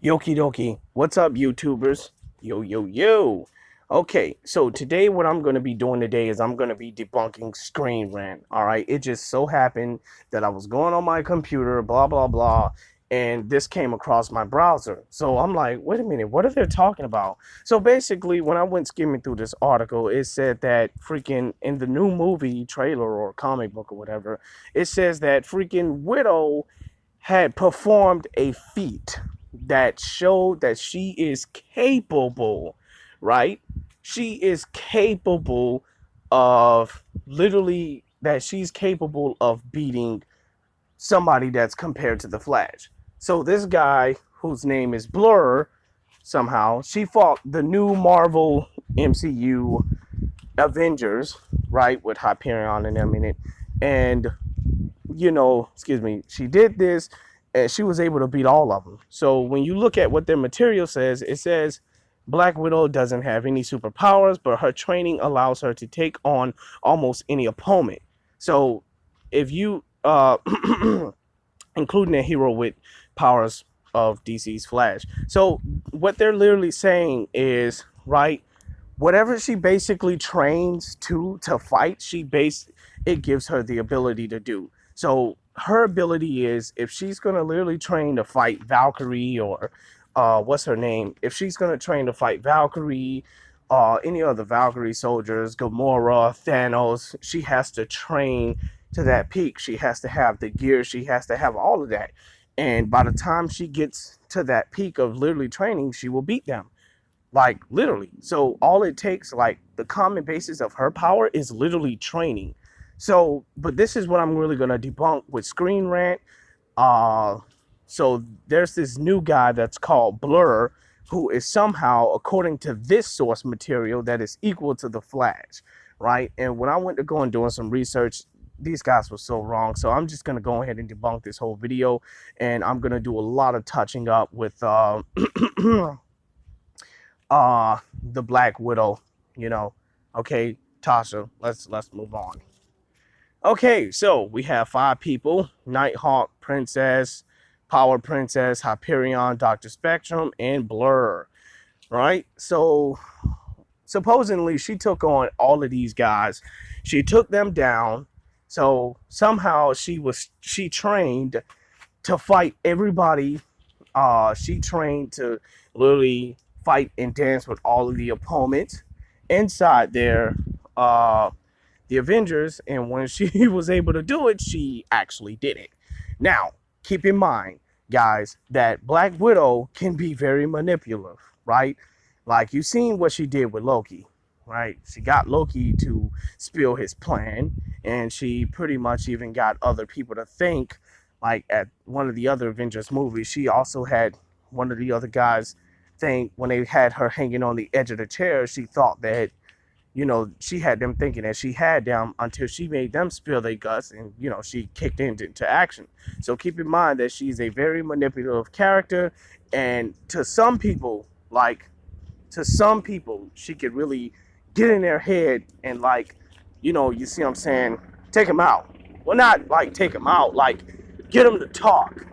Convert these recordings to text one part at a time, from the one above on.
Yoki doki. What's up, YouTubers? Yo, yo, yo. Okay, so today what I'm going to be doing today is I'm going to be debunking Screen Rant. All right, it just so happened that I was going on my computer, blah, blah, blah, and this came across my browser. So I'm like, wait a minute, what are they talking about? So basically, when I went skimming through this article, it said that freaking in the new movie trailer or comic book or whatever, it says that freaking Widow had performed a feat that showed that she is capable, right? She is capable of literally that she's capable of beating somebody that's compared to the Flash. So this guy whose name is Blur, somehow she fought the new Marvel MCU Avengers, right, with Hyperion and them in it, and excuse me, she did this and she was able to beat all of them. So when you look at what their material says, it says Black Widow doesn't have any superpowers, but her training allows her to take on almost any opponent. So if you, including a hero with powers of DC's Flash. So what they're literally saying is, right, whatever she basically trains to fight, it gives her the ability to do. So her ability is, if she's gonna literally train to fight Valkyrie or what's her name? If she's gonna train to fight Valkyrie, any other Valkyrie soldiers, Gamora, Thanos, she has to train to that peak. She has to have the gear. She has to have all of that. And by the time she gets to that peak of literally training, she will beat them. Like literally. So all it takes, like the common basis of her power is literally training. So, but this is what I'm really gonna debunk with Screen Rant. Uh so there's this new guy that's called Blur, who is somehow, according to this source material, that is equal to the Flash, right? And when I went to go and doing some research, these guys were so wrong. So I'm just gonna go ahead and debunk this whole video, and I'm gonna do a lot of touching up with the Black Widow, you know. Okay, Tasha, let's move on. Okay, so we have 5 people: Nighthawk, Princess, Power Princess, Hyperion, Dr. Spectrum, and Blur. Right? So supposedly she took on all of these guys. She took them down. So somehow she trained to fight everybody. She trained to literally fight and dance with all of the opponents inside there, the Avengers. And when she was able to do it, she actually did it. Now, keep in mind, guys, that Black Widow can be very manipulative, right? Like, you've seen what she did with Loki, right? She got Loki to spill his plan, and she pretty much even got other people to think, like at one of the other Avengers movies, she also had one of the other guys think, when they had her hanging on the edge of the chair, she thought that, she had them thinking that she had them, until she made them spill their guts, and, she kicked into action. So keep in mind that she's a very manipulative character, and to some people, she could really get in their head and, like, you see what I'm saying, take them out. Well, not like take them out, like get them to talk.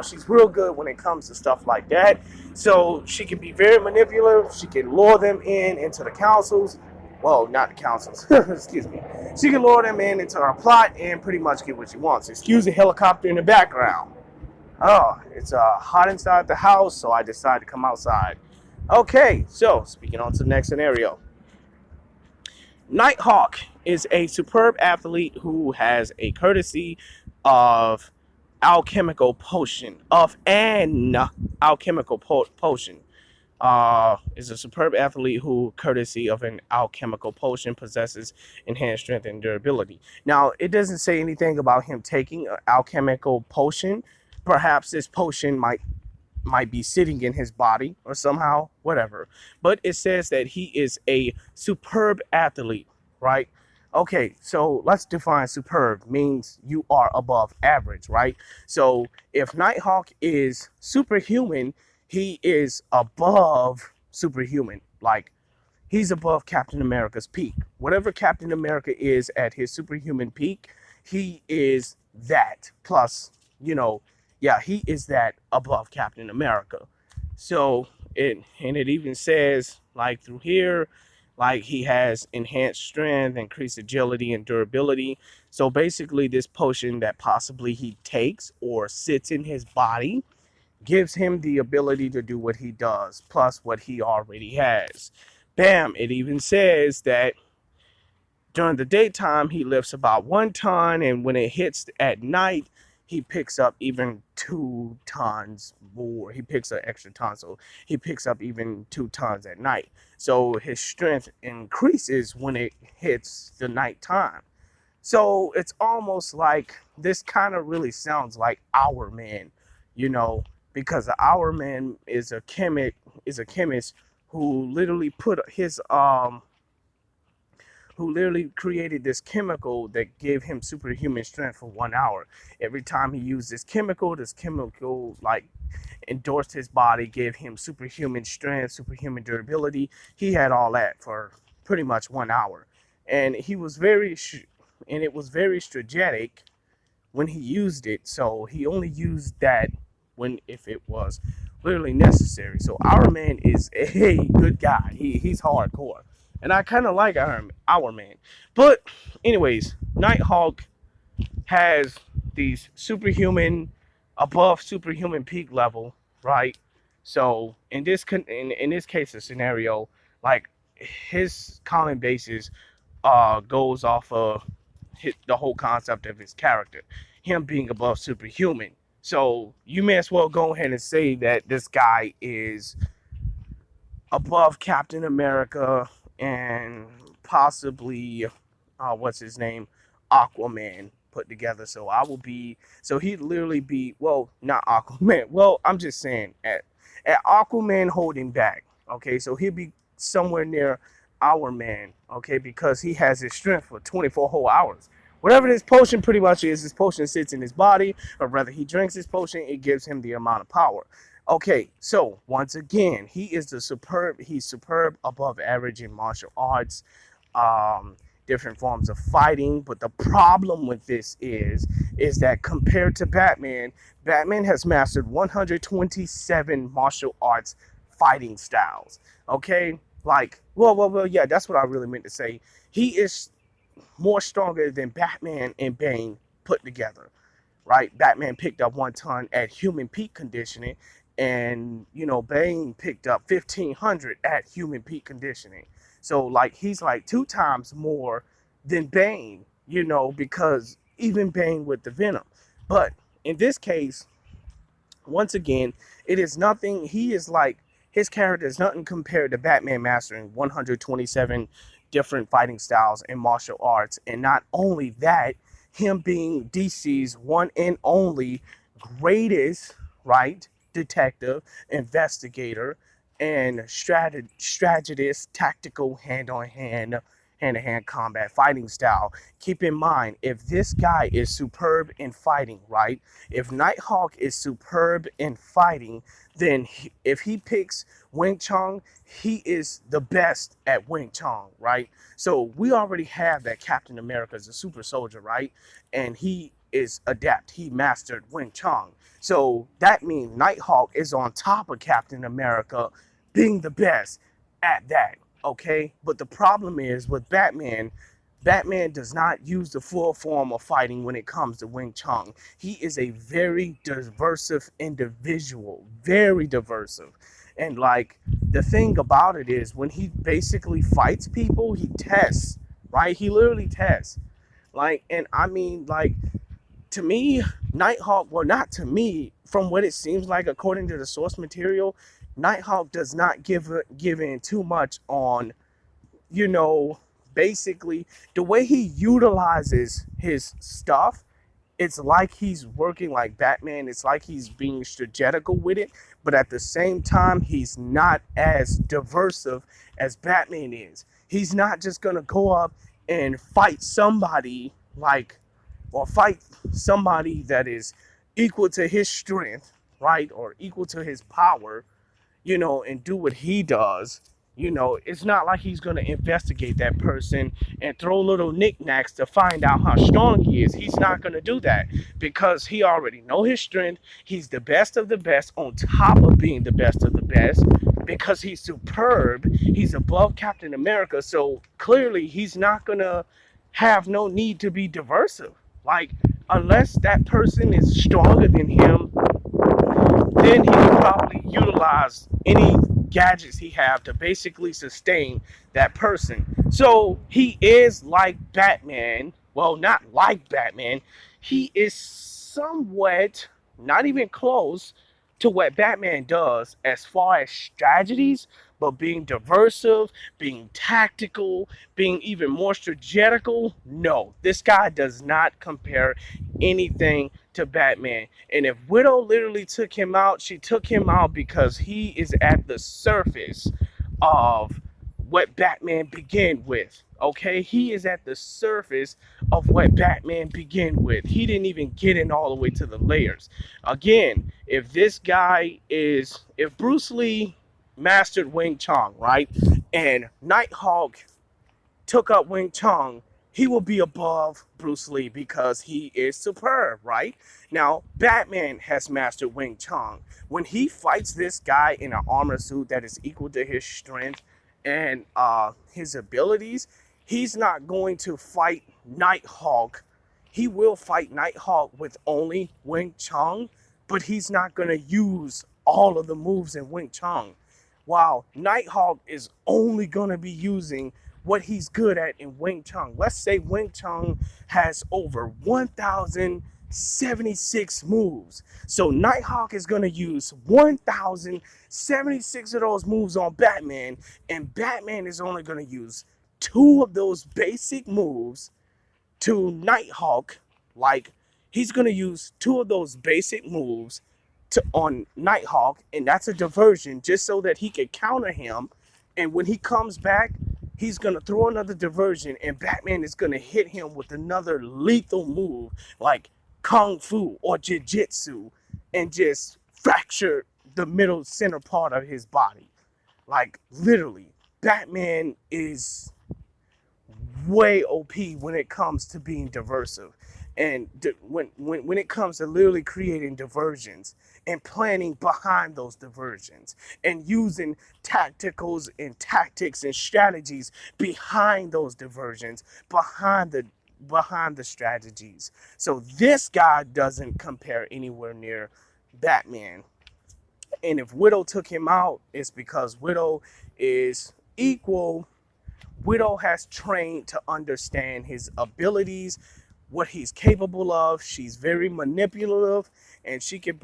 She's real good when it comes to stuff like that. So she can be very manipulative. She can lure them into the councils. Well, not the councils. Excuse me. She can lure them into her plot and pretty much get what she wants. Excuse the helicopter in the background. Oh, it's hot inside the house, so I decided to come outside. Okay, so speaking on to the next scenario. Nighthawk is a superb athlete who has a courtesy of alchemical potion, is a superb athlete who, courtesy of an alchemical potion, possesses enhanced strength and durability. Now, it doesn't say anything about him taking an alchemical potion. Perhaps this potion might be sitting in his body or somehow, whatever. But it says that he is a superb athlete, right? Okay, so let's define superb. Means you are above average, right? So if Nighthawk is superhuman, he is above superhuman. Like, he's above Captain America's peak. Whatever Captain America is at his superhuman peak, he is that. Plus, he is that above Captain America. So it even says like through here, like he has enhanced strength, increased agility and durability. So basically this potion that possibly he takes or sits in his body gives him the ability to do what he does, plus what he already has. Bam, it even says that during the daytime, he lifts about 1 ton, and when it hits at night, he picks up even 2 tons more. He picks an extra ton, so he picks up even 2 tons at night. So his strength increases when it hits the nighttime. So it's almost like this kind of really sounds like Our Man, you know, because Our Man is a chemist who literally put his who literally created this chemical that gave him superhuman strength for 1 hour. Every time he used this chemical like endorsed his body, gave him superhuman strength, superhuman durability. He had all that for pretty much 1 hour, and it was very strategic when he used it. So he only used that if it was literally necessary. So Our Man is a good guy. He's hardcore, and I kind of like Our Man. But anyways, Nighthawk has these above superhuman peak level, right? So in this case of scenario, like his common basis goes off of the whole concept of his character, him being above superhuman. So you may as well go ahead and say that this guy is above Captain America and possibly what's his name, Aquaman put together. So he'd literally be, well, not Aquaman. Well, I'm just saying at Aquaman holding back. Okay, so he'd be somewhere near Our Man. Okay, because he has his strength for 24 whole hours. Whatever this potion pretty much is, this potion sits in his body, or rather he drinks this potion, it gives him the amount of power. Okay, so once again, he's superb above average in martial arts, different forms of fighting. But the problem with this is that compared to Batman, Batman has mastered 127 martial arts fighting styles. Okay, like, well, yeah, that's what I really meant to say. He is more stronger than Batman and Bane put together, right? Batman picked up 1 ton at human peak conditioning, and Bane picked up 1,500 at human peak conditioning. So like he's like 2 times more than Bane, because even Bane with the Venom. But in this case, once again, it is nothing. His character is nothing compared to Batman mastering 127 different fighting styles and martial arts. And not only that, him being DC's one and only greatest, right, detective, investigator, and strategist, tactical hand-to-hand combat fighting style. Keep in mind, if this guy is superb in fighting, right? If Nighthawk is superb in fighting, then if he picks Wing Chun, he is the best at Wing Chun, right? So we already have that Captain America is a super soldier, right? And he is adept. He mastered Wing Chun. So that means Nighthawk is on top of Captain America being the best at that, okay? But the problem is with Batman does not use the full form of fighting when it comes to Wing Chun. He is a very diverse individual, very diverse. And like the thing about it is when he basically fights people, he tests, right? He literally tests. Like, and I mean, like, to me, Nighthawk, well, not to me, from what it seems like according to the source material, Nighthawk does not give in too much on, basically the way he utilizes his stuff. It's like he's working like Batman. It's like he's being strategical with it, but at the same time, he's not as diverse as Batman is. He's not just gonna go up and fight somebody fight somebody that is equal to his strength, right, or equal to his power, and do what he does, You know, it's not like he's going to investigate that person and throw little knickknacks to find out how strong he is. He's not going to do that because he already know his strength. He's the best of the best on top of being the best of the best because he's superb. He's above Captain America. So clearly he's not going to have no need to be diversive. Like, unless that person is stronger than him, then he can probably utilize any gadgets he have to basically sustain that person. So he is like Batman. Well, not like Batman. He is somewhat, not even close to what Batman does as far as strategies, but being diversive, being tactical, being even more strategical. No, this guy does not compare anything to Batman. And if Widow literally took him out, she took him out because he is at the surface of what Batman began with. Okay, he is at the surface of what Batman began with. He didn't even get in all the way to the layers. Again, if Bruce Lee mastered Wing Chun, right, and Nighthawk took up Wing Chun, he will be above Bruce Lee because he is superb, right? Now, Batman has mastered Wing Chun. When he fights this guy in an armor suit that is equal to his strength and his abilities, he's not going to fight Nighthawk. He will fight Nighthawk with only Wing Chun, but he's not going to use all of the moves in Wing Chun. While Nighthawk is only going to be using what he's good at in Wing Chun. Let's say Wing Chun has over 1,076 moves. So Nighthawk is going to use 1,076 of those moves on Batman, and Batman is only going to use 2 of those basic moves to Nighthawk. Like, he's going to use 2 of those basic moves on Nighthawk, and that's a diversion just so that he can counter him. And when he comes back, he's going to throw another diversion, and Batman is going to hit him with another lethal move like Kung Fu or Jiu-Jitsu and just fracture the middle center part of his body. Like, literally, Batman is way OP when it comes to being diversive. And when it comes to literally creating diversions and planning behind those diversions and using tacticals and tactics and strategies behind those diversions, behind the strategies. So this guy doesn't compare anywhere near Batman. And if Widow took him out, it's because Widow is equal. Widow has trained to understand his abilities, what he's capable of. She's very manipulative, and she can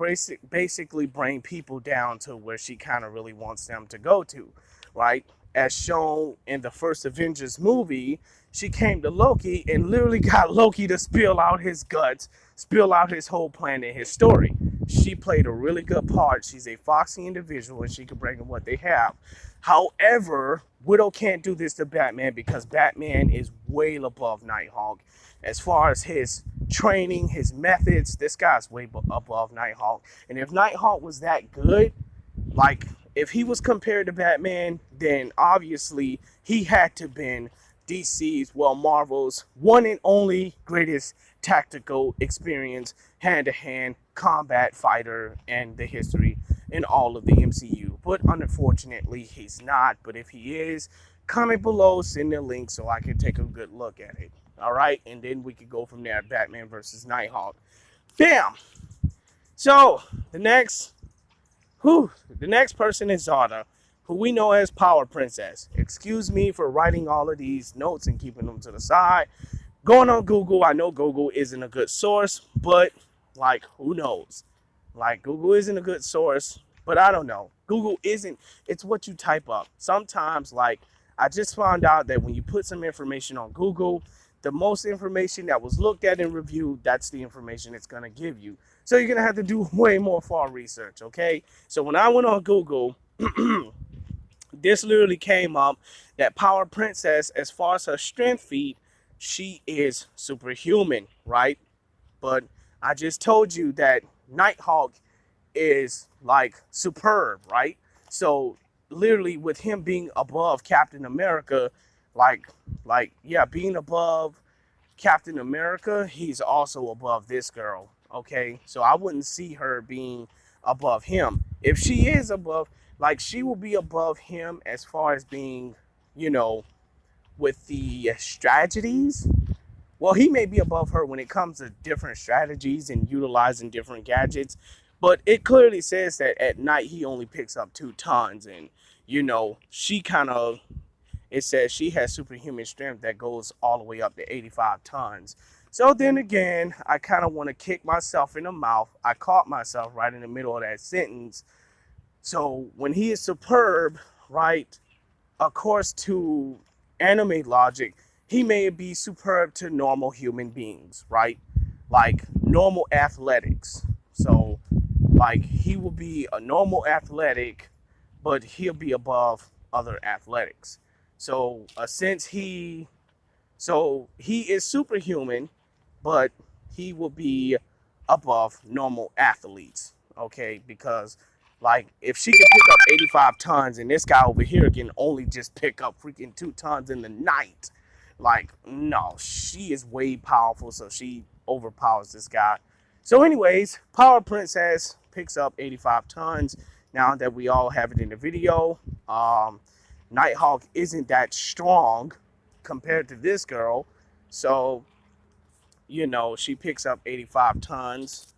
basically bring people down to where she kind of really wants them to go to, right? As shown in the first Avengers movie, she came to Loki and literally got Loki to spill out his guts, spill out his whole plan and his story. She played a really good part. She's a foxy individual, and she can bring them what they have. However, Widow can't do this to Batman because Batman is way above Nighthawk. As far as his training, his methods, this guy's way above Nighthawk. And if Nighthawk was that good, like if he was compared to Batman, then obviously he had to been DC's, well, Marvel's one and only greatest tactical experience, hand-to-hand combat fighter in the history in all of the MCU. But unfortunately, he's not. But if he is, comment below, send a link so I can take a good look at it. All right, and then we could go from there. Batman versus Nighthawk. Bam. So the next person is Zara, who we know as Power Princess. Excuse me for writing all of these notes and keeping them to the side. Going on Google, I know Google isn't a good source, but like, who knows? Like, Google isn't a good source, but I don't know. Google isn't. It's what you type up. Sometimes, like, I just found out that when you put some information on Google, the most information that was looked at and reviewed, that's the information it's going to give you. So you're going to have to do way more far research, okay? So when I went on Google, this literally came up that Power Princess, as far as her strength feat, she is superhuman, right? But I just told you that Nighthawk is like superb, right? So literally with him being above Captain America, yeah, being above Captain America, he's also above this girl. Okay, so I wouldn't see her being above him. If she is above, like, she will be above him as far as being, you know, with the strategies. Well, he may be above her when it comes to different strategies and utilizing different gadgets, but it clearly says that at night he only picks up 2 tons, and she kind of, it says she has superhuman strength that goes all the way up to 85 tons. So then again, I kind of want to kick myself in the mouth. I caught myself right in the middle of that sentence. So when he is superb, right, of course, to anime logic, he may be superb to normal human beings, right? Like normal athletics. So, like, he will be a normal athletic, but he'll be above other athletics. So, so he is superhuman, but he will be above normal athletes, okay? Because, like, if she can pick up 85 tons and this guy over here can only just pick up freaking 2 tons in the night, like, no, she is way powerful, so she overpowers this guy. So anyways, Power Princess picks up 85 tons. Now that we all have it in the video, Nighthawk isn't that strong compared to this girl. So, she picks up 85 tons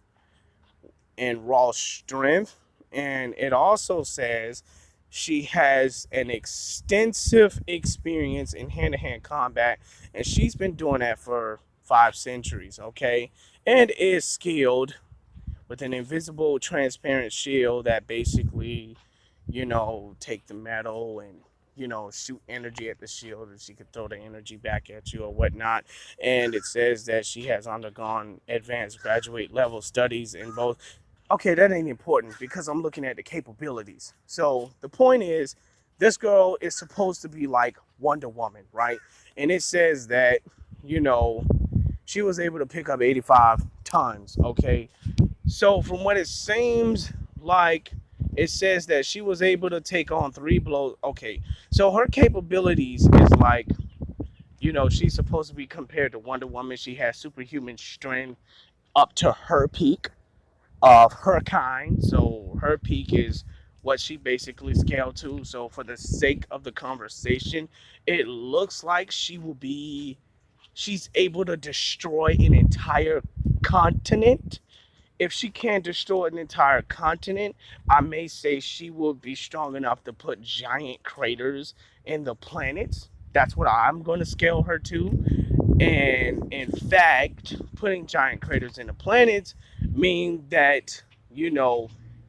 in raw strength. And it also says she has an extensive experience in hand-to-hand combat. And she's been doing that for 5 centuries, okay? And is skilled with an invisible, transparent shield that basically, take the metal and, shoot energy at the shield, and she could throw the energy back at you or whatnot. And it says that she has undergone advanced graduate level studies in both. Okay, that ain't important because I'm looking at the capabilities. So the point is, this girl is supposed to be like Wonder Woman, right? And it says that, she was able to pick up 85 tons, okay? So from what it seems like, it says that she was able to take on 3 blows. Okay, so her capabilities is like, she's supposed to be compared to Wonder Woman. She has superhuman strength up to her peak of her kind. So her peak is what she basically scaled to. So for the sake of the conversation, it looks like she's able to destroy an entire continent. If she can't destroy an entire continent, I may say she will be strong enough to put giant craters in the planets. That's what I'm going to scale her to. And in fact, putting giant craters in the planets mean that,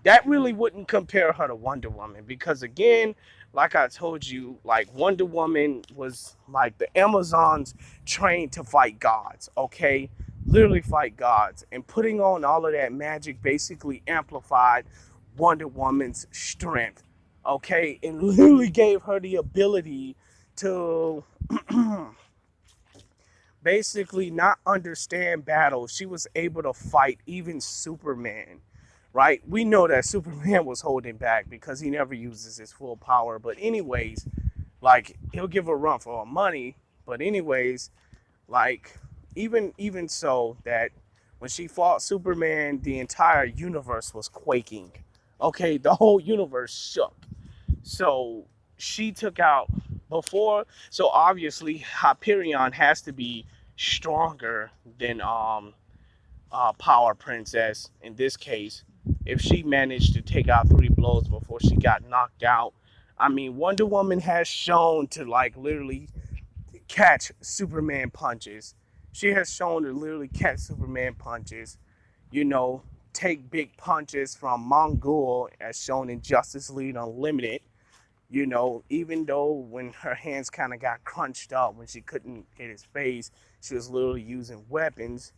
that really wouldn't compare her to Wonder Woman. Because again, like I told you, like, Wonder Woman was like the Amazons trained to fight gods, okay? Literally fight gods. And putting on all of that magic basically amplified Wonder Woman's strength, okay? And literally gave her the ability to basically not understand battle. She was able to fight even Superman, right? We know that Superman was holding back because he never uses his full power. But anyways, like, he'll give a run for money. But anyways, like, even so, that when she fought Superman, the entire universe was quaking. Okay, the whole universe shook. So she took out before. So obviously, Hyperion has to be stronger than Power Princess in this case. If she managed to take out 3 blows before she got knocked out, I mean, Wonder Woman has shown to, like, literally catch Superman punches. She has shown to literally catch Superman punches. Take big punches from Mongul, as shown in Justice League Unlimited. Even though when her hands kind of got crunched up when she couldn't hit his face, she was literally using weapons.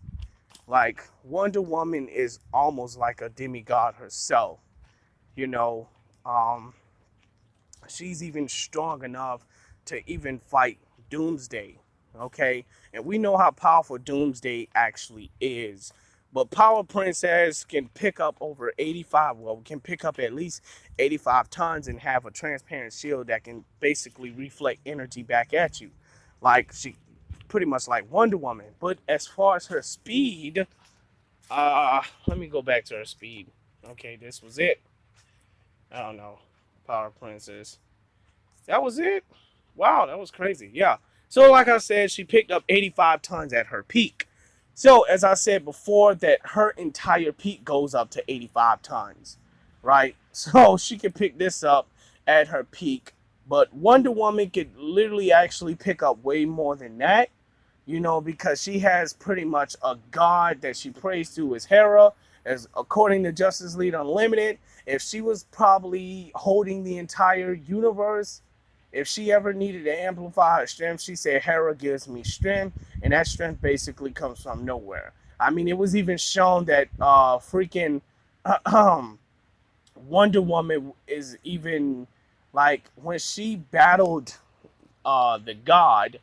Like, Wonder Woman is almost like a demigod herself. She's even strong enough to even fight Doomsday, okay? And we know how powerful Doomsday actually is. But Power Princess can pick up over 85, well, can pick up at least 85 tons and have a transparent shield that can basically reflect energy back at you. Like she pretty much like Wonder Woman. But as far as her speed, let me go back to her speed. Okay, this was it. I don't know. Power Princess. That was it. Wow, that was crazy. Yeah. So, like I said, she picked up 85 tons at her peak. So, as I said before, that her entire peak goes up to 85 tons, right? So, she could pick this up at her peak, but Wonder Woman could literally actually pick up way more than that, because she has pretty much a god that she prays to as Hera, as according to Justice League Unlimited. If she was probably holding the entire universe, if she ever needed to amplify her strength, she said, Hera gives me strength, and that strength basically comes from nowhere. I mean, it was even shown that freaking Wonder Woman is even like when she battled the god,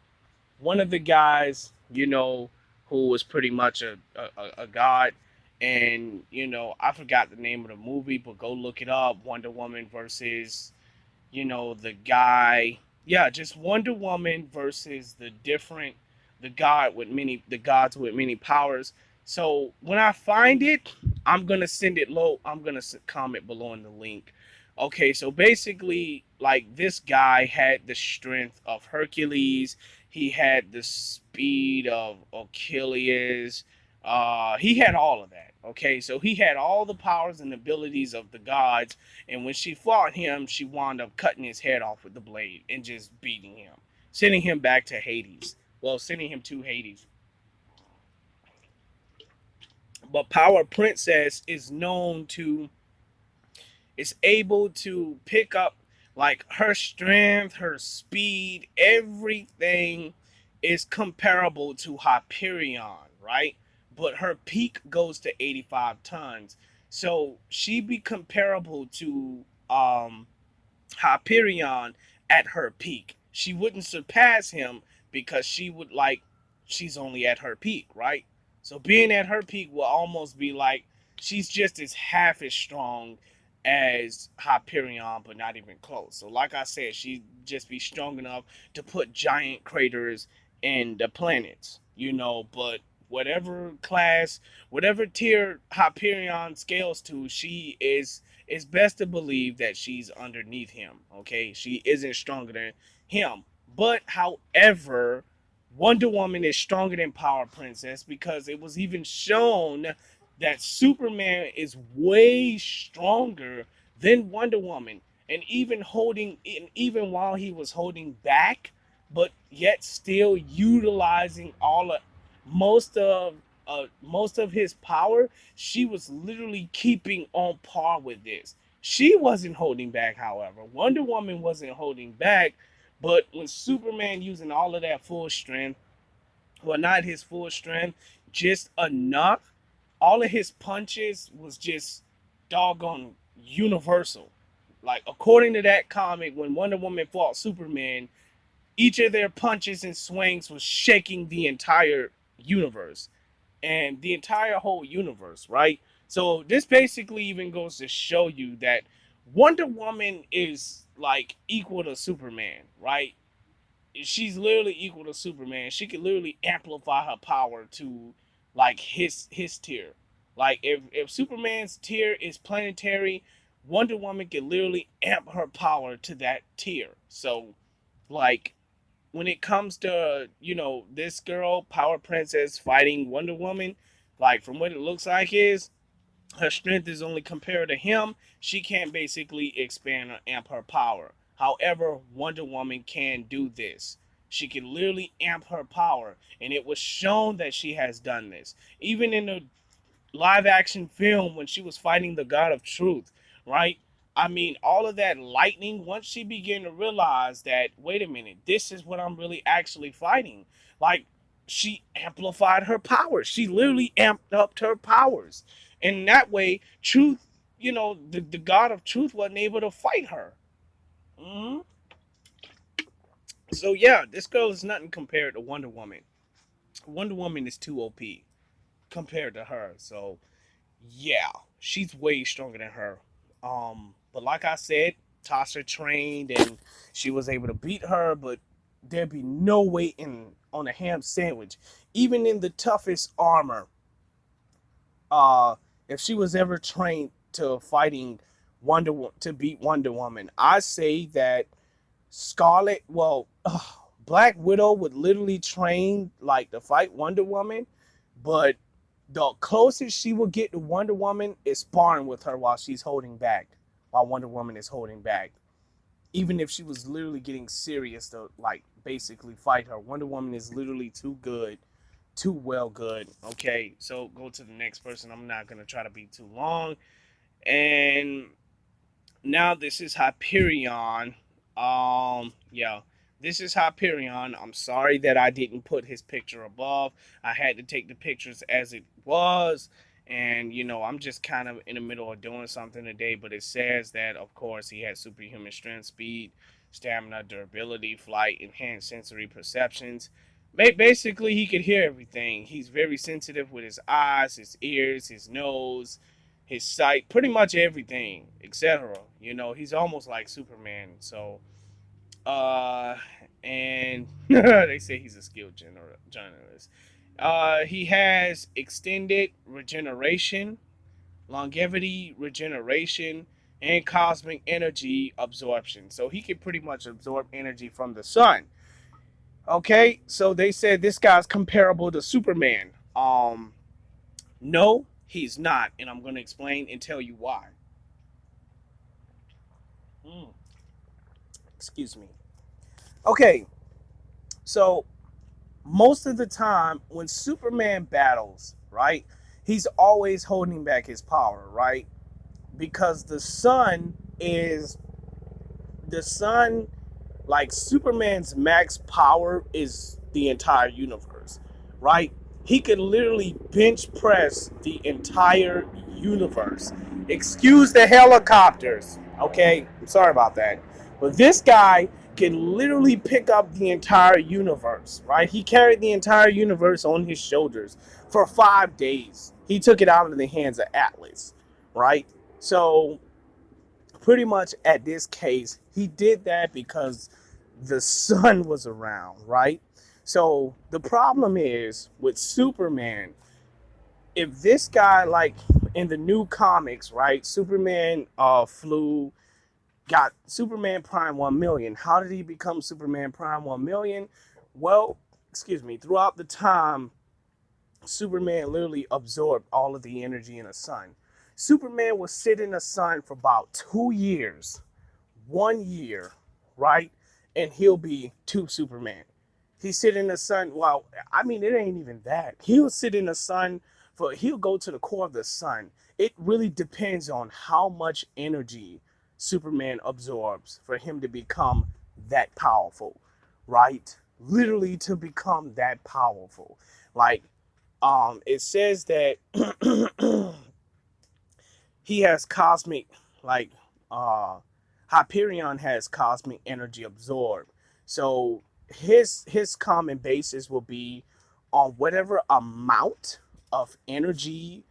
one of the guys, who was pretty much a god. And, I forgot the name of the movie, but go look it up. Wonder Woman versus the guy. Yeah, just Wonder Woman versus the gods with many powers. So when I find it, I'm gonna send it low. I'm gonna comment below in the link. Okay, so basically, like this guy had the strength of Hercules. He had the speed of Achilles. He had all of that. Okay, so he had all the powers and abilities of the gods, and when she fought him, she wound up cutting his head off with the blade and just beating him, sending him back to Hades. Well, sending him to Hades. But Power Princess is able to pick up like her strength, her speed, everything is comparable to Hyperion, right? But her peak goes to 85 tons. So she be comparable to Hyperion at her peak. She wouldn't surpass him because she's only at her peak, right? So being at her peak will almost be like she's just as half as strong as Hyperion, but not even close. So like I said, she'd just be strong enough to put giant craters in the planets, but whatever class, whatever tier Hyperion scales to, it's best to believe that she's underneath him. Okay, she isn't stronger than him. But however, Wonder Woman is stronger than Power Princess because it was even shown that Superman is way stronger than Wonder Woman, and even while he was holding back, but yet still utilizing most of his power, she was literally keeping on par with this. She wasn't holding back, however. Wonder Woman wasn't holding back, but when Superman using all of that full strength, well, not his full strength, just enough, all of his punches was just doggone universal. Like, according to that comic, when Wonder Woman fought Superman, each of their punches and swings was shaking the entire universe and the entire whole universe, right? So this basically even goes to show you that Wonder Woman is like equal to Superman, right? She's literally equal to Superman. She can literally amplify her power to like his tier. Like if Superman's tier is planetary, Wonder Woman can literally amp her power to that tier. So like when it comes to this girl Power Princess fighting Wonder Woman, like from what it looks like is her strength is only compared to him. She can't basically expand or amp her power. However, Wonder Woman can do this. She can literally amp her power, and it was shown that she has done this. Even in the live action film when she was fighting the God of Truth, right? I mean, all of that lightning, once she began to realize that, wait a minute, this is what I'm really actually fighting. Like, she amplified her powers. She literally amped up her powers. And that way, truth, the God of Truth wasn't able to fight her. hmm So, yeah, this girl is nothing compared to Wonder Woman. Wonder Woman is too OP. compared to her. So yeah, she's way stronger than her. But like I said, Tasha trained and she was able to beat her, but there'd be no way in on a ham sandwich, even in the toughest armor. Uh, if she was ever trained to fighting to beat Wonder Woman, I say that Scarlet, well, Black Widow would literally train like to fight Wonder Woman, but the closest she will get to Wonder Woman is sparring with her while she's holding back, while Wonder Woman is holding back. Even if she was literally getting serious to like basically fight her, Wonder Woman is literally too good, too well good. Okay, so go to the next person. I'm not gonna try to be too long. And now this is Hyperion. Yeah, this is Hyperion. I'm sorry that I didn't put his picture above. I had to take the pictures as it was. And, I'm just kind of in the middle of doing something today. But it says that, of course, he has superhuman strength, speed, stamina, durability, flight, enhanced sensory perceptions. Basically, he could hear everything. He's very sensitive with his eyes, his ears, his nose, his sight, pretty much everything, etc. He's almost like Superman. So, uh, and they say he's a skilled journalist. He has extended regeneration, longevity, regeneration, and cosmic energy absorption. So he can pretty much absorb energy from the sun. Okay, so they said this guy's comparable to Superman. No, he's not, and I'm going to explain and tell you why. Mm, excuse me. Okay, so most of the time when Superman battles, right, he's always holding back his power, right? Because the sun, like Superman's max power is the entire universe, right? He could literally bench press the entire universe. Excuse the helicopters, okay? I'm sorry about that. But this guy can literally pick up the entire universe, right? He carried the entire universe on his shoulders for 5 days. He took it out of the hands of Atlas, right? So pretty much at this case, he did that because the sun was around, right? So the problem is with Superman, if this guy, like in the new comics, right, Superman got Superman Prime 1 million. How did he become Superman Prime 1 million? Well, excuse me, throughout the time, Superman literally absorbed all of the energy in the sun. Superman will sit in the sun for about 2 years, 1 year, right? And he'll be two Superman. He sit in the sun. Well, I mean, it ain't even that. He'll sit in the sun he'll go to the core of the sun. It really depends on how much energy Superman absorbs for him to become that powerful, right? Literally to become that powerful. Like, it says that he has cosmic, like, Hyperion has cosmic energy absorbed. So his common basis will be on whatever amount of energy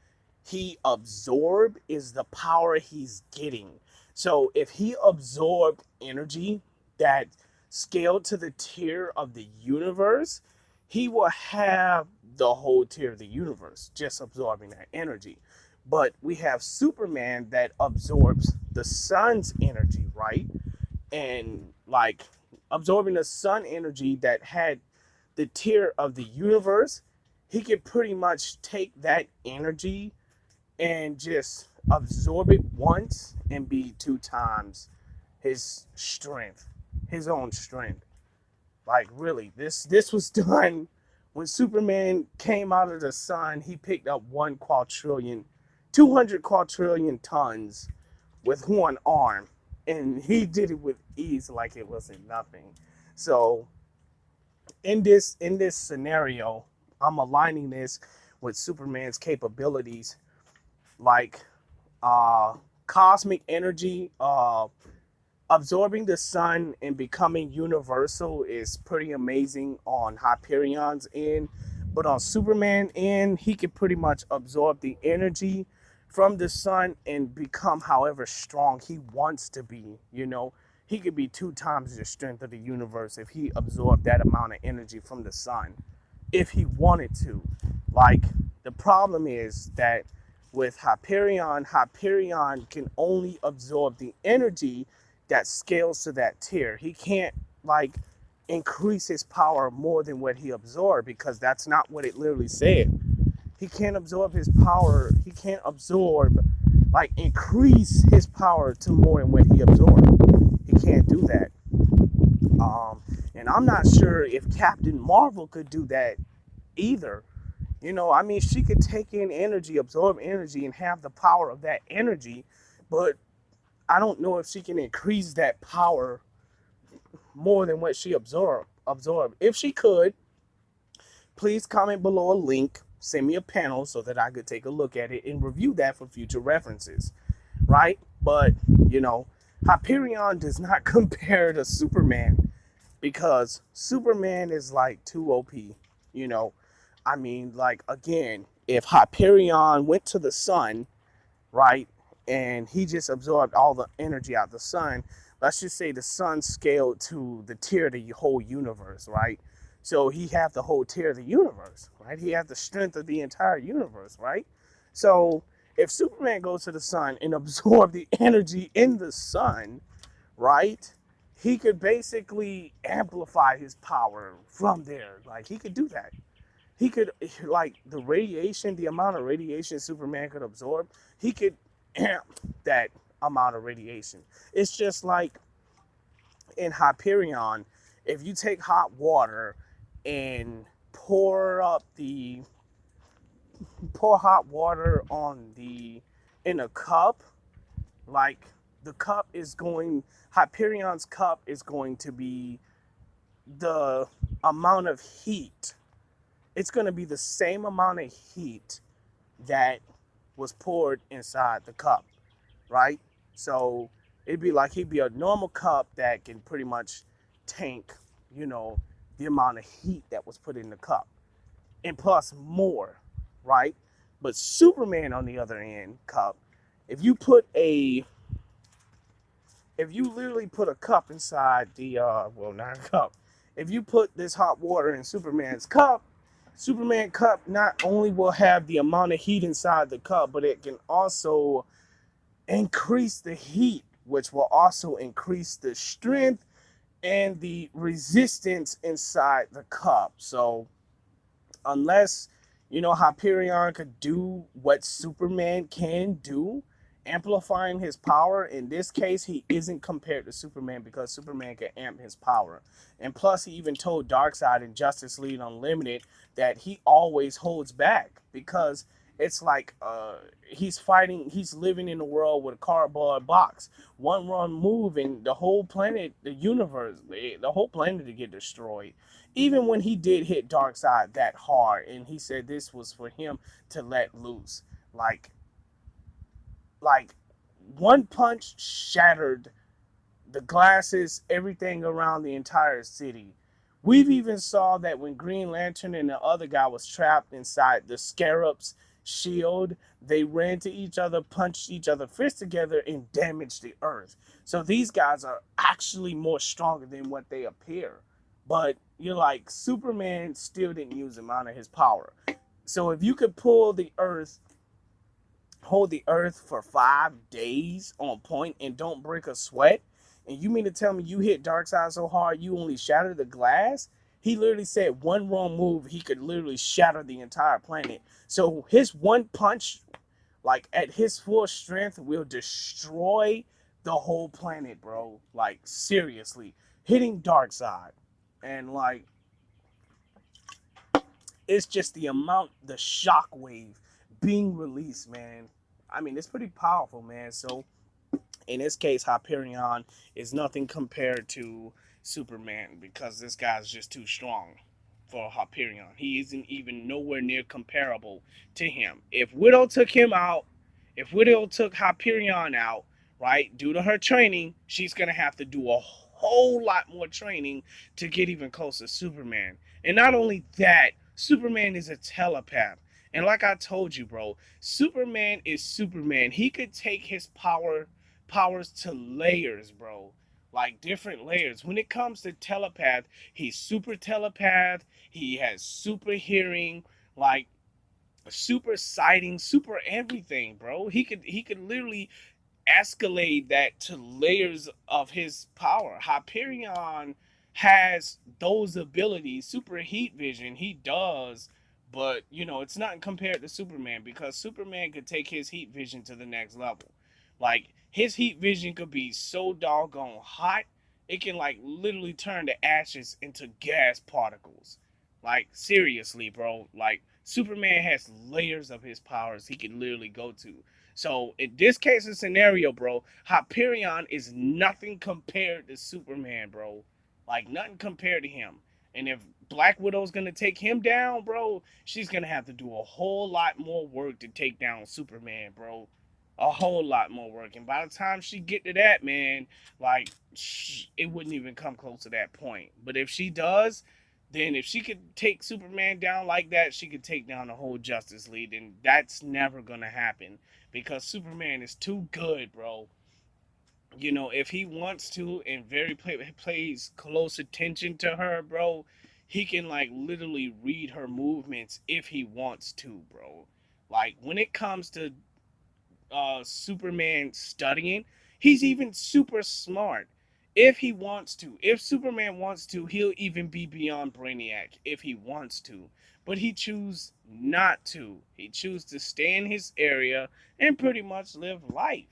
he absorbed is the power he's getting. So if he absorbed energy that scaled to the tier of the universe, he will have the whole tier of the universe just absorbing that energy. But we have Superman that absorbs the sun's energy, right? And like absorbing the sun energy that had the tier of the universe, he could pretty much take that energy and just absorb it once and be 2 times his strength, his own strength. Like really, this was done when Superman came out of the sun. He picked up 200 quadrillion tons with one arm, and he did it with ease, like it wasn't nothing. So in this scenario, I'm aligning this with Superman's capabilities, like cosmic energy, absorbing the sun and becoming universal is pretty amazing on Hyperion's end. But on Superman end, he could pretty much absorb the energy from the sun and become however strong he wants to be. You know, he could be 2 times the strength of the universe if he absorbed that amount of energy from the sun, if he wanted to. Like, the problem is that with Hyperion can only absorb the energy that scales to that tier. He can't, like, increase his power more than what he absorbed, because that's not what it literally said. He can't absorb his power. He can't absorb, like, increase his power to more than what he absorbed. He can't do that. And I'm not sure if Captain Marvel could do that either. You know, I mean, she could take in energy, absorb energy, and have the power of that energy, but I don't know if she can increase that power more than what she absorbed. If she could, please comment below a link, send me a panel so that I could take a look at it and review that for future references, right? But, you know, Hyperion does not compare to Superman, because Superman is like too OP, you know. I mean, like, again, if Hyperion went to the sun, right, and he just absorbed all the energy out of the sun, let's just say the sun scaled to the tier of the whole universe, right? So he have the whole tier of the universe, right? He has the strength of the entire universe, right? So if Superman goes to the sun and absorb the energy in the sun, right, he could basically amplify his power from there. Like, he could do that. He could, like, the radiation, the amount of radiation Superman could absorb, he could amp that amount of radiation. It's just like in Hyperion, if you take hot water and pour hot water in a cup, like, the cup is going, Hyperion's cup is going to be the amount of heat. It's going to be the same amount of heat that was poured inside the cup, right? So it'd be like he'd be a normal cup that can pretty much tank, you know, the amount of heat that was put in the cup, and plus more, right? But Superman, on the other end, cup, if you literally put a cup inside the, well, not a cup, if you put this hot water in Superman's cup, Superman cup not only will have the amount of heat inside the cup, but it can also increase the heat, which will also increase the strength and the resistance inside the cup. So unless, you know, Hyperion could do what Superman can do, amplifying his power, in this case, he isn't compared to Superman, because Superman can amp his power. And plus, he even told Darkseid in Justice League Unlimited that he always holds back, because it's like he's living in a world with a cardboard box. One wrong move and the whole planet, the universe, the whole planet to get destroyed. Even when he did hit Darkseid that hard, and he said this was for him to let loose, like one punch shattered the glasses, everything around the entire city. We've even saw that when Green Lantern and the other guy was trapped inside the Scarab's shield, they ran to each other, punched each other fists together, and damaged the earth. So these guys are actually more stronger than what they appear. But you're like, Superman still didn't use the amount of his power. So if you could hold the earth for 5 days on point and don't break a sweat, and you mean to tell me you hit Darkseid so hard you only shattered the glass? He literally said one wrong move, he could literally shatter the entire planet. So his one punch, like, at his full strength, will destroy the whole planet, bro. Like, seriously, hitting Darkseid. And, like, it's just the amount, the shockwave being released, man. I mean, it's pretty powerful, man. So in this case, Hyperion is nothing compared to Superman, because this guy's just too strong for Hyperion. He isn't even nowhere near comparable to him. If Widow took Hyperion out, right, due to her training, she's going to have to do a whole lot more training to get even close to Superman. And not only that, Superman is a telepath. And like I told you, bro, Superman is Superman. He could take his powers to layers, bro. Like different layers. When it comes to telepath, he's super telepath. He has super hearing, like super sighting, super everything, bro. He could literally escalate that to layers of his power. Hyperion has those abilities. Super heat vision, he does, but it's not compared to Superman because Superman could take his heat vision to the next level. Like his heat vision could be so doggone hot, it can like literally turn the ashes into gas particles. Like seriously, bro. Like Superman has layers of his powers he can literally go to. So in this case and scenario, bro, Hyperion is nothing compared to Superman, bro. Like nothing compared to him. And if Black Widow's gonna take him down, bro, she's gonna have to do a whole lot more work to take down Superman, bro. A whole lot more work. And by the time she get to that, man, like it wouldn't even come close to that point. But if she does, then if she could take Superman down like that, she could take down the whole Justice League. And that's never gonna happen because Superman is too good, bro. If he wants to and plays close attention to her, bro, he can like literally read her movements if he wants to, bro. Like when it comes to Superman studying, he's even super smart. If he wants to, if Superman wants to, he'll even be beyond Brainiac if he wants to. But he chooses not to. He chooses to stay in his area and pretty much live life.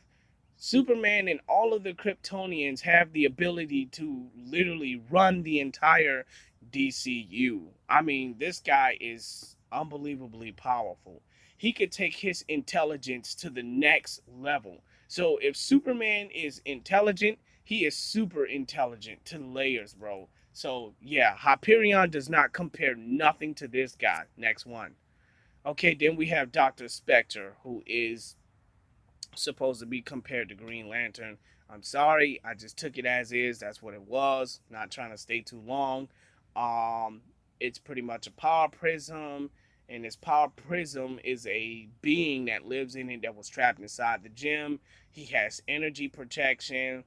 Superman and all of the Kryptonians have the ability to literally run the entire DCU. I mean, this guy is unbelievably powerful. He could take his intelligence to the next level. So if Superman is intelligent, he is super intelligent to layers, bro. So yeah, Hyperion does not compare nothing to this guy. Next one. Okay, then we have Dr. Spectre, who is supposed to be compared to Green Lantern. I'm sorry, I just took it as is. That's what it was. Not trying to stay too long. Um, it's pretty much a power prism, and this power prism is a being that lives in it that was trapped inside the gym. He has energy protection,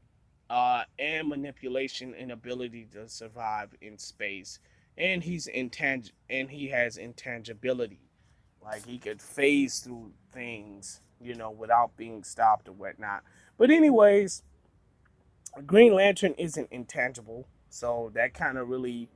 and manipulation and ability to survive in space. And he has intangibility. Like he could phase through things, without being stopped or whatnot. But anyways, Green Lantern isn't intangible, so that kind of really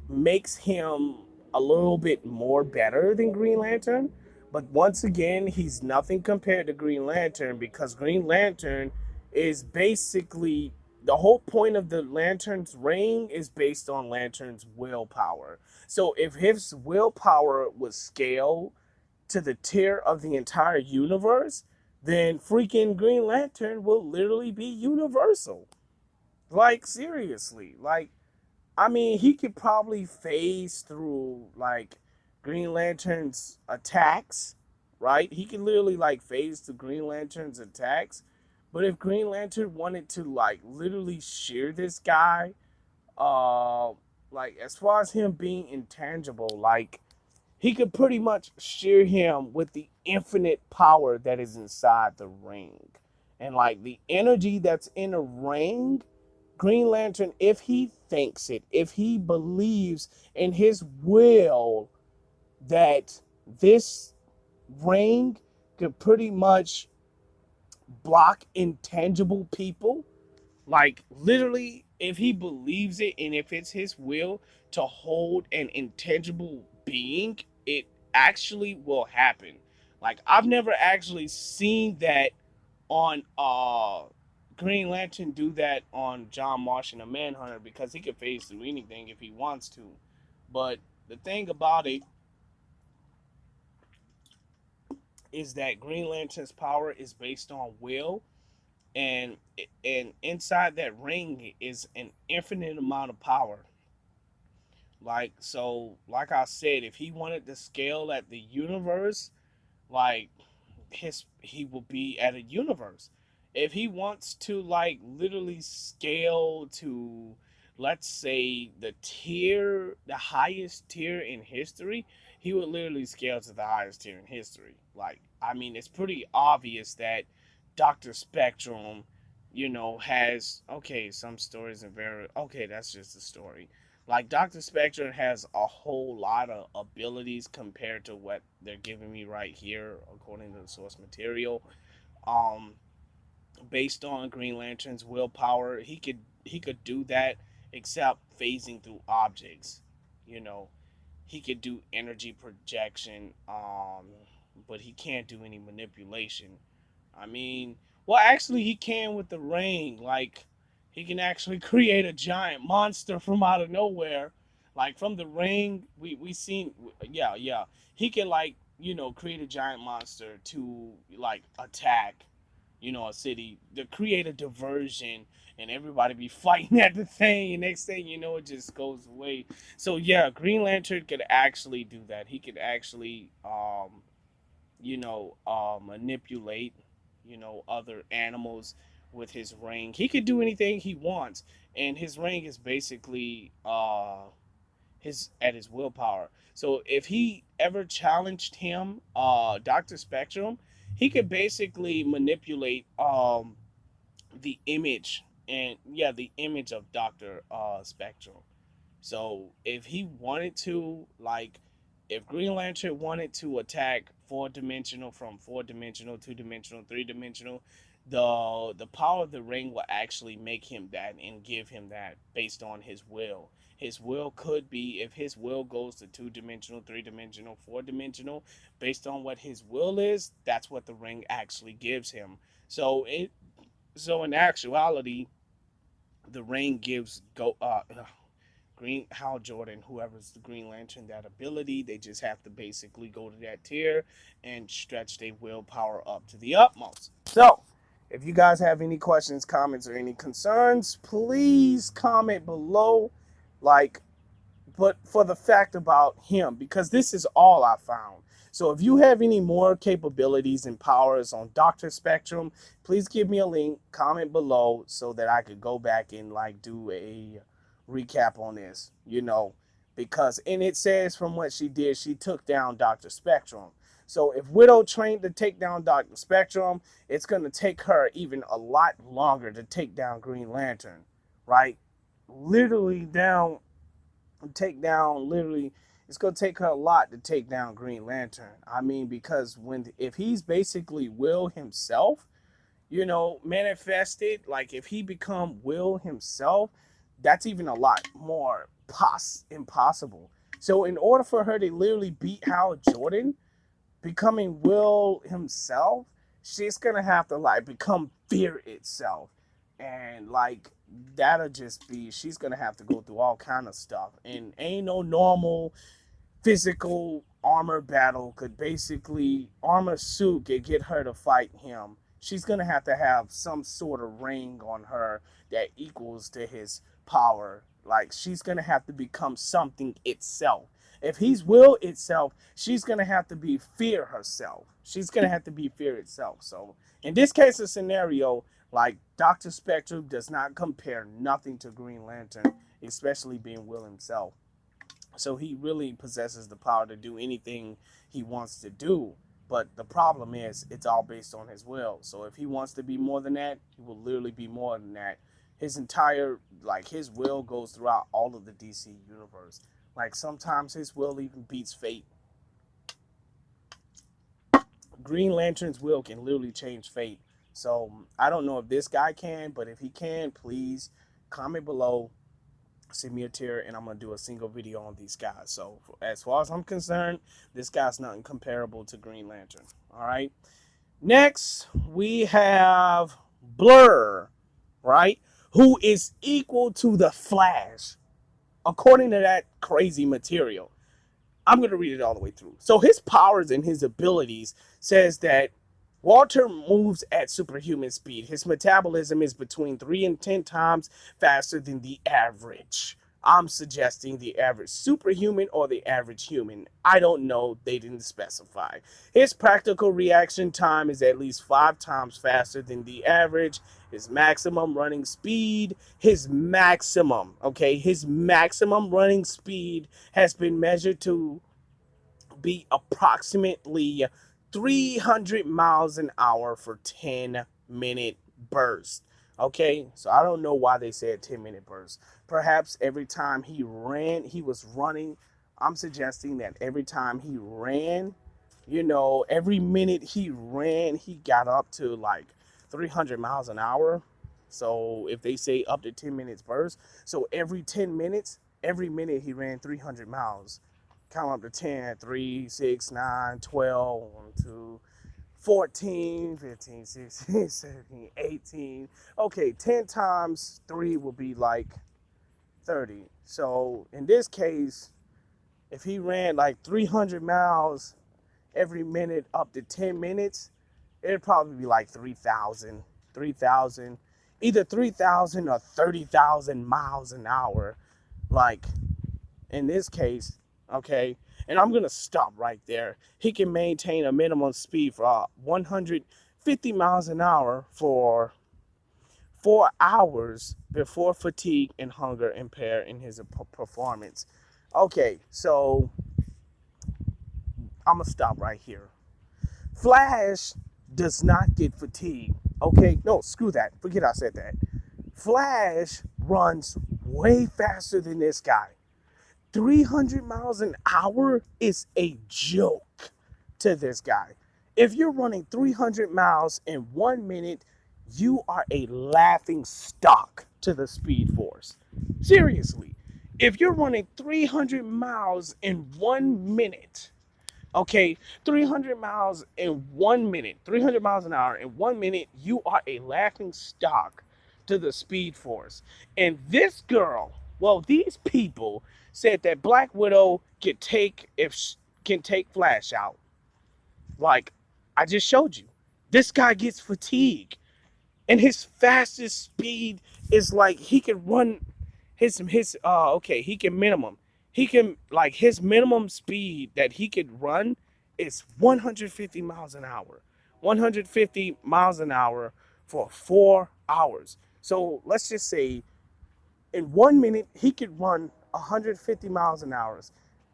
makes him a little bit more better than Green Lantern. But once again, he's nothing compared to Green Lantern because Green Lantern is basically the whole point of the Lantern's ring is based on Lantern's willpower. So if his willpower was scaled to the tier of the entire universe, then freaking Green Lantern will literally be universal. Like seriously, like I mean, he could probably phase through like Green Lantern's attacks, right? He could literally like phase through Green Lantern's attacks. But if Green Lantern wanted to like literally shear this guy, uh, like as far as him being intangible, like he could pretty much shear him with the infinite power that is inside the ring. And like the energy that's in a ring, Green Lantern, if he thinks it, if he believes in his will that this ring could pretty much block intangible people, like literally, if he believes it and if it's his will to hold an intangible being, it actually will happen. Like I've never actually seen that on Green Lantern do that on John Martian the Manhunter because he can phase through anything if he wants to. But the thing about it is that Green Lantern's power is based on will, and inside that ring is an infinite amount of power. Like so, like I said, if he wanted to scale at the universe, like he will be at a universe. If he wants to like literally scale to let's say the highest tier in history, he would literally scale to the highest tier in history. Like, I mean, it's pretty obvious that Dr. Spectrum, has, okay, some stories are very, okay, that's just a story. Like, Dr. Spectrum has a whole lot of abilities compared to what they're giving me right here, according to the source material. Um, Based on Green Lantern's willpower, he could do that except phasing through objects. You know, he could do energy projection, but he can't do any manipulation. I mean, well, actually, he can with the ring. Like, he can actually create a giant monster from out of nowhere. Like from the ring, we seen, yeah, yeah. He can like create a giant monster to like attack, a city, to create a diversion, and everybody be fighting at the thing. And next thing you know, it just goes away. So yeah, Green Lantern could actually do that. He could actually, manipulate, other animals with his ring. He could do anything he wants, and his ring is basically his willpower. So if he ever challenged him, Doctor Spectrum, he could basically manipulate the image, and yeah, the image of Doctor Spectrum. So if he wanted to, like, if Green Lantern wanted to attack four dimensional, 2 dimensional, 3 dimensional, the power of the ring will actually make him that and give him that based on his will. His will could be, if his will goes to 2 dimensional, 3 dimensional, 4 dimensional, based on what his will is, that's what the ring actually gives him. So in actuality, the ring gives Green Hal Jordan, whoever's the Green Lantern, that ability. They just have to basically go to that tier and stretch their willpower up to the utmost. So, if you guys have any questions, comments, or any concerns, please comment below. Like, but for the fact about him, because this is all I found. So if you have any more capabilities and powers on Dr. Spectrum, please give me a link, comment below, so that I could go back and like do a recap on this, because and it says from what she did, she took down Dr. Spectrum. So if Widow trained to take down Dr. Spectrum, it's going to take her even a lot longer to take down Green Lantern, right? Literally down take down literally it's going to take her a lot to take down Green Lantern. I mean, because if he's basically Will himself, manifested, like if he become Will himself, that's even a lot more impossible. So in order for her to literally beat Hal Jordan, becoming Will himself, she's gonna have to like become fear itself, and like that'll just be, she's gonna have to go through all kind of stuff, and ain't no normal physical armor battle could basically armor suit could get her to fight him. She's gonna have to have some sort of ring on her that equals to his power. Like she's gonna have to become something itself. If he's will itself, she's gonna have to be fear herself. She's gonna have to be fear itself. So in this case of scenario, like Dr. Spectrum does not compare nothing to Green Lantern, especially being Will himself. So he really possesses the power to do anything he wants to do. But the problem is, it's all based on his will. So if he wants to be more than that, he will literally be more than that. His entire, like, his will goes throughout all of the DC universe. Like, sometimes his will even beats fate. Green Lantern's will can literally change fate. So I don't know if this guy can, but if he can, please comment below, send me a tier, and I'm gonna do a single video on these guys. So as far as I'm concerned, this guy's nothing comparable to Green Lantern. All right. Next, we have Blur, right? Who is equal to the Flash, according to that crazy material. I'm going to read it all the way through. So his powers and his abilities says that Walter moves at superhuman speed. His metabolism is between 3 and 10 times faster than the average. I'm suggesting the average superhuman or the average human. I don't know. They didn't specify. His practical reaction time is at least 5 times faster than the average. His maximum running speed, his maximum running speed has been measured to be approximately 300 miles an hour for 10-minute bursts. Okay, so I don't know why they said 10-minute bursts. Perhaps every time he was running. I'm suggesting that every time he ran, every minute he ran, he got up to like 300 miles an hour. So if they say up to 10 minutes burst, so every 10 minutes, every minute he ran 300 miles. Count up to 10, 3, 6, 9, 12, 1, 2, 14, 15, 16, 17, 18. Okay, 10 times 3 will be like 30. So in this case, if he ran like 300 miles every minute up to 10 minutes, it'd probably be like 3,000, either 3,000 or 30,000 miles an hour. Like in this case, okay, and I'm going to stop right there. He can maintain a minimum speed for 150 miles an hour for 4 hours before fatigue and hunger impair in his performance. Okay, so I'm going to stop right here. Flash does not get fatigued. Okay, no, screw that. Forget I said that. Flash runs way faster than this guy. 300 miles an hour is a joke to this guy. If you're running 300 miles in 1 minute, you are a laughing stock to the Speed Force. Seriously, if you're running 300 miles in 1 minute, okay, 300 miles in 1 minute, 300 miles an hour in 1 minute, you are a laughing stock to the Speed Force. And this girl, these people said that Black Widow can take Flash out. Like I just showed you, this guy gets fatigue, and his fastest speed is like he can run he can like his minimum speed that he could run is 150 miles an hour. 150 miles an hour for 4 hours. So let's just say in 1 minute, he could run 150 miles an hour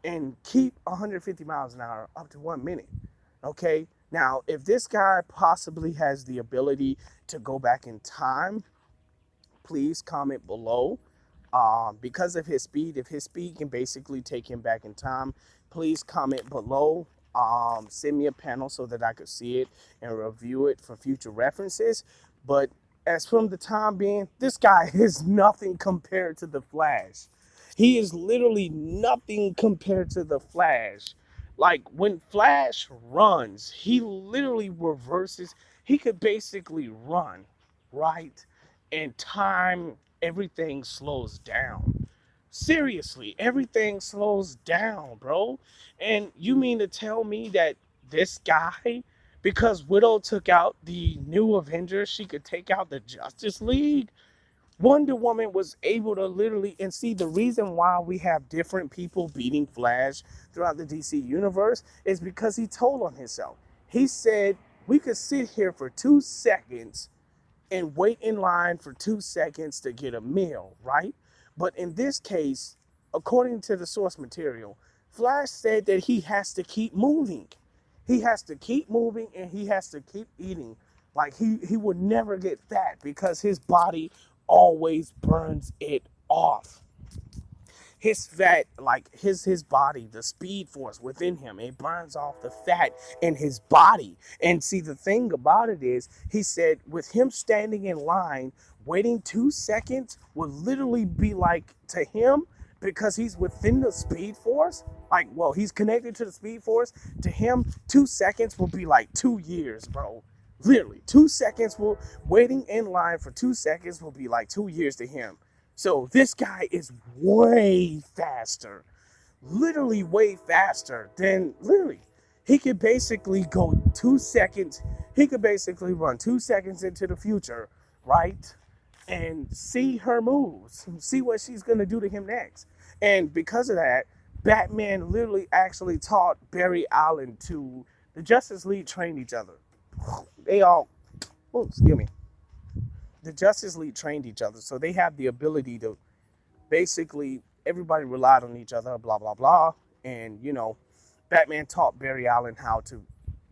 and keep 150 miles an hour up to 1 minute. Okay. Now, if this guy possibly has the ability to go back in time, please comment below. Because of his speed, if his speed can basically take him back in time, please comment below. Send me a panel so that I could see it and review it for future references. But as from the time being, this guy is nothing compared to the Flash. He is literally nothing compared to the Flash. Like when Flash runs, he literally reverses. He could basically run, right? And time, everything slows down. Seriously, everything slows down, bro. And you mean to tell me that this guy, because Widow took out the new Avengers, she could take out the Justice League? Wonder Woman was able to literally, and see, the reason why we have different people beating Flash throughout the DC universe is because he told on himself. He said we could sit here for 2 seconds and wait in line for 2 seconds to get a meal, right? But in this case, according to the source material, Flash said that he has to keep moving. He has to keep moving and he has to keep eating. Like he would never get fat because his body always burns it off. His fat, like his body, the Speed Force within him, it burns off the fat in his body. And see, the thing about it is, he said with him standing in line, waiting 2 seconds would literally be like, to him, because he's within the Speed Force, like, he's connected to the Speed Force, to him, 2 seconds will be like 2 years, bro. Literally, 2 seconds waiting in line for 2 seconds will be like 2 years to him. So this guy is way faster, literally way faster than he could basically go 2 seconds. He could basically run 2 seconds into the future, right? and see her moves, see what she's going to do to him next. And because of that, Batman literally actually taught Barry Allen to the Justice League train each other. They all, oh, excuse me. The Justice League trained each other, so they have the ability to basically, everybody relied on each other, blah, blah, blah. And, you know, Batman taught Barry Allen how to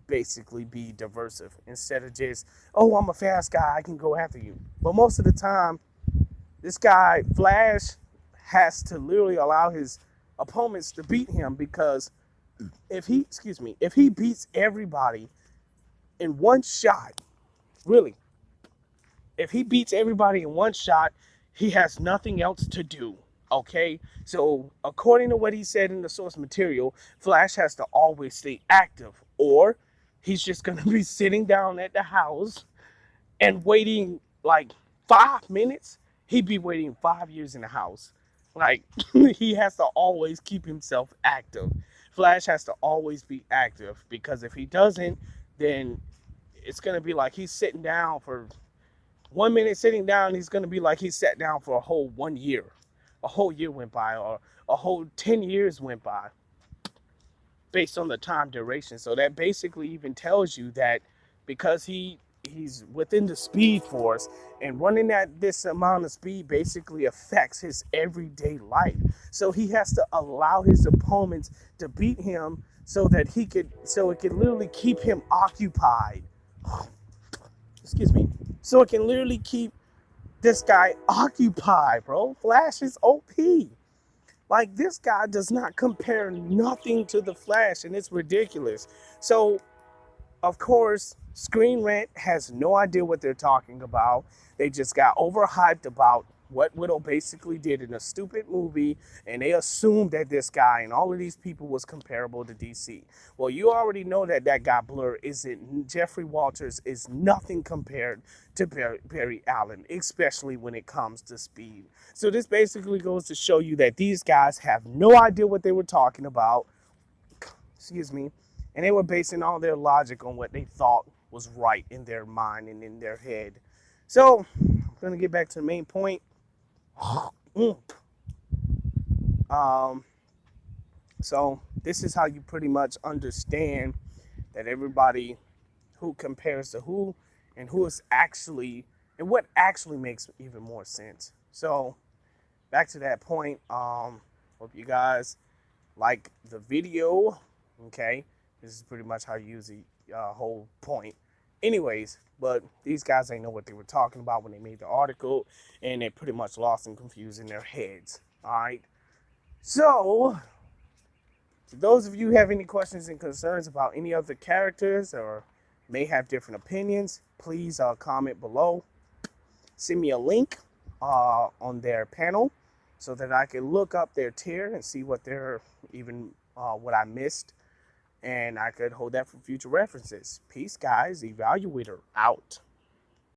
basically be diversive instead of just, oh, I'm a fast guy, I can go after you. But most of the time, this guy, Flash, has to literally allow his opponents to beat him, because if he beats everybody in one shot, really, if he beats everybody in one shot, he has nothing else to do. Okay, so according to what he said in the source material, Flash has to always stay active, or he's just gonna be sitting down at the house and waiting like 5 minutes. He'd be waiting 5 years in the house. Like, he has to always keep himself active. Flash has to always be active, because if he doesn't, then it's gonna be like he's sitting down for 1 minute, sitting down. He's gonna be like he sat down for a whole 1 year. A whole year went by, or a whole 10 years went by, based on the time duration. So that basically even tells you that because he's within the speed force, and running at this amount of speed basically affects his everyday life. So he has to allow his opponents to beat him so that it could literally keep him occupied. Excuse me. So it can literally keep this guy occupied, bro. Flash is OP. Like, this guy does not compare nothing to the Flash, and it's ridiculous. So, of course, Screen Rant has no idea what they're talking about. They just got overhyped about what Widow basically did in a stupid movie, and they assumed that this guy and all of these people was comparable to DC. Well, you already know that guy Blur isn't. Jeffrey Walters is nothing compared to Barry Allen, especially when it comes to speed. So this basically goes to show you that these guys have no idea what they were talking about. Excuse me. And they were basing all their logic on what they thought was right in their mind and in their head. So I'm going to get back to the main point. So this is how you pretty much understand that everybody who compares to who, and who is actually, and what actually makes even more sense. So back to that point. Hope you guys like the video. Okay, this is pretty much how you use the whole point. Anyways, but these guys ain't know what they were talking about when they made the article, and they pretty much lost and confused in their heads. All right. So, to those of you who have any questions and concerns about any of the characters, or may have different opinions, please comment below. Send me a link on their panel so that I can look up their tier and see what they're even what I missed. And I could hold that for future references. Peace, guys. Evaluator out.